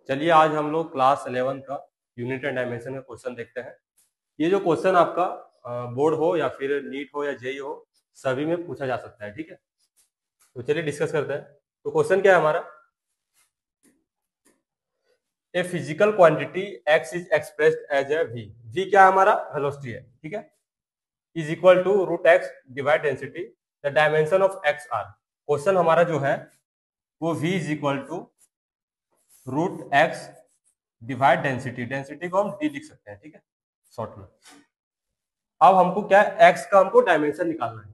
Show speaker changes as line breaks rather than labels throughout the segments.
चलिए आज हम लोग क्लास 11 का यूनिट एंड डायमेंशन का क्वेश्चन देखते हैं। ये जो क्वेश्चन आपका बोर्ड हो या फिर नीट हो या जेई हो, सभी में पूछा जा सकता है। ठीक है, तो चलिए डिस्कस करते हैं। तो क्वेश्चन क्या है हमारा, a physical quantity X is expressed as a V. V क्या है हमारा, वेलोसिटी है। ठीक है, is equal to root X divide density, the dimension of X are. Question हमारा जो है वो v is equal to root X divide density, density को हम d लिख सकते हैं। ठीक है, शॉर्ट में। अब हमको क्या है, x का हमको डायमेंशन निकालना है।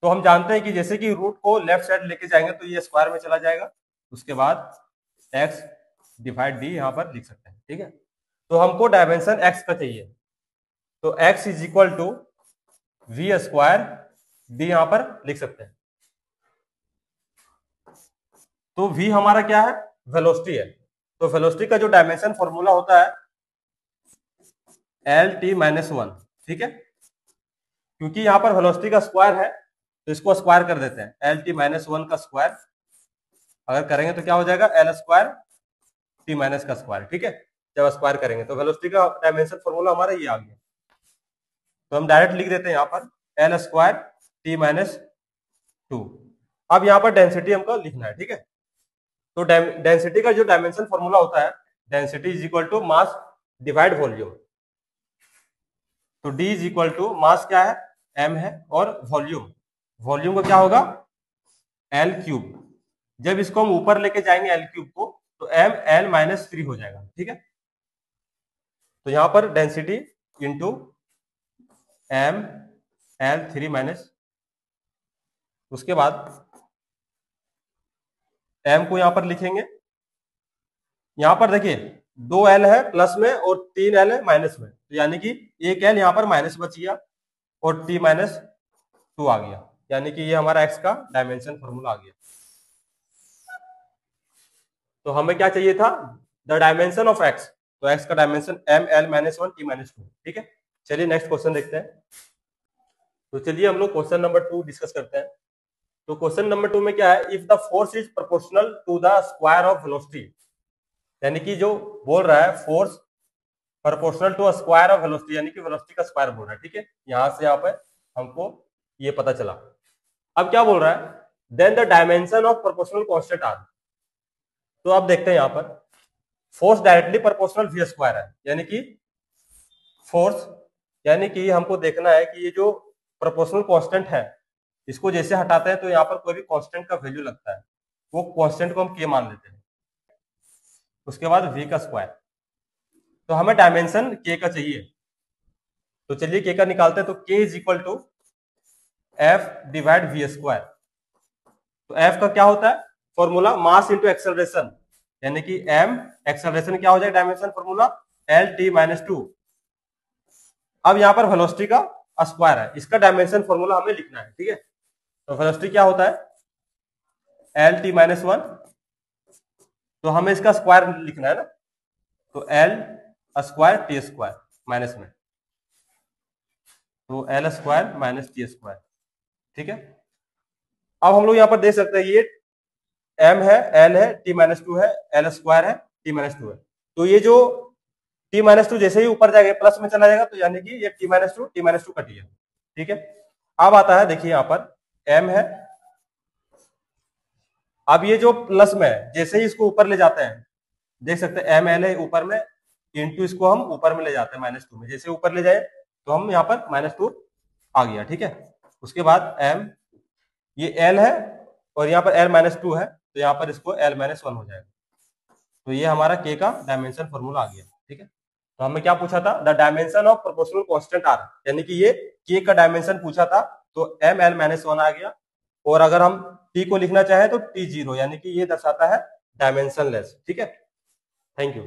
तो हम जानते हैं कि जैसे कि रूट को लेफ्ट साइड लेके जाएंगे तो ये स्क्वायर में चला जाएगा, उसके बाद x डिवाइड d यहां पर लिख सकते हैं। ठीक है, तो हमको डायमेंशन x का चाहिए, तो x is equal to V square D यहां पर लिख सकते हैं। तो v हमारा क्या है, वेलोसिटी है। तो वेलोसिटी का जो डायमेंशन फॉर्मूला होता है एल टी माइनस वन। ठीक है, क्योंकि यहां पर वेलोसिटी का स्क्वायर है तो इसको स्क्वायर कर देते हैं, एल टी माइनस वन का स्क्वायर अगर करेंगे तो क्या हो जाएगा, एल स्क्वायर टी माइनस का स्क्वायर। ठीक है, जब स्क्वायर करेंगे तो वेलोसिटी का डायमेंशन फॉर्मूला हमारा ये आ गया। तो हम डायरेक्ट लिख देते हैं यहाँ पर L square T minus two. अब यहाँ पर डेंसिटी हमको लिखना है। ठीक है, तो डेंसिटी का जो डायमेंशन फॉर्मूला होता है, density is equal to mass divide volume. तो d is equal to mass क्या है, m है, और वॉल्यूम, वॉल्यूम का क्या होगा, L क्यूब। जब इसको हम ऊपर लेके जाएंगे L क्यूब को तो m L माइनस 3 हो जाएगा। ठीक है, तो यहां पर density into m L 3 minus, उसके बाद m को यहां पर लिखेंगे। यहां पर देखिए 2 L है प्लस में और 3 L है माइनस में, तो यानी कि एक L यहां पर माइनस बच गया और t माइनस 2 आ गया, यानी कि ये हमारा x का डायमेंशन फॉर्मूला आ गया। तो हमें क्या चाहिए था, द डायमेंशन ऑफ x। तो x का dimension m l minus one T minus two. ठीक है, चलिए नेक्स्ट क्वेश्चन देखते हैं। तो चलिए हम लोग क्वेश्चन नंबर 2 डिस्कस करते हैं। तो क्वेश्चन नंबर 2 में क्या है, if the force is proportional to the square of velocity, यानी कि जो बोल रहा है force proportional to square of velocity, यानी कि वेलोसिटी का स्क्वायर बोल रहा है। ठीक है, यहां से यहाँ पे हमको ये पता चला। अब क्या बोल रहा है, then the dimension of proportional constant are. तो अब देखते हैं यहां पर force directly proportional V square है, यानी कि फोर्स, यानी कि हमको देखना है कि ये जो प्रोपोर्शनल कांस्टेंट है इसको जैसे हटाते हैं तो यहाँ पर कोई भी कांस्टेंट का वैल्यू लगता है, वो कांस्टेंट को हम के मान लेते हैं। उसके बाद वी का स्क्वायर, तो हमें डायमेंशन के का चाहिए। तो चलिए के का निकालते हैं। तो K is equal to F divide V square. तो एफ का क्या होता है फॉर्मूला, मास इंटू एक्सेलरेशन, यानी कि एम एक्सेलरेशन क्या हो जाएगा, dimension formula L T minus two. अब यहां पर वेलोसिटी का स्क्वायर है, इसका डायमेंशन फॉर्मूला हमें लिखना है। ठीक है, तो वेलोसिटी क्या होता है एल टी माइनस वन, तो हमें इसका स्क्वायर लिखना है ना, तो L square T square minus में, तो L square minus T square. ठीक है, अब हम लोग यहां पर देख सकते हैं ये एम है, एल है, टी माइनस टू है, एल स्क्वायर है, टी माइनस टू है। तो ये जो टी माइनस टू जैसे ही ऊपर जाएगा प्लस में चला जाएगा, तो यानी कि ये टी माइनस टू कट गया। ठीक है, अब आता है देखिए यहां पर एम है, अब ये जो प्लस में है जैसे ही इसको ऊपर ले जाते हैं, देख सकते हैं एम एल है ऊपर में, इंटू इसको हम ऊपर में ले जाते हैं माइनस टू में, जैसे ऊपर ले जाए तो हम यहाँ पर माइनस टू आ गया। ठीक है, उसके बाद एम, ये एल है और यहाँ पर एल माइनस टू है, तो यहाँ पर इसको एल माइनस वन हो जाएगा। तो ये हमारा के का डायमेंशन फॉर्मूला आ गया। ठीक है, तो हमें क्या पूछा था, the dimension of proportional constant are, यानी कि ये के का डायमेंशन पूछा था, तो एम एल माइनस वन आ गया। और अगर हम टी को लिखना चाहे तो टी जीरो, यानी कि ये दर्शाता है डायमेंशनलेस। ठीक है, थैंक यू।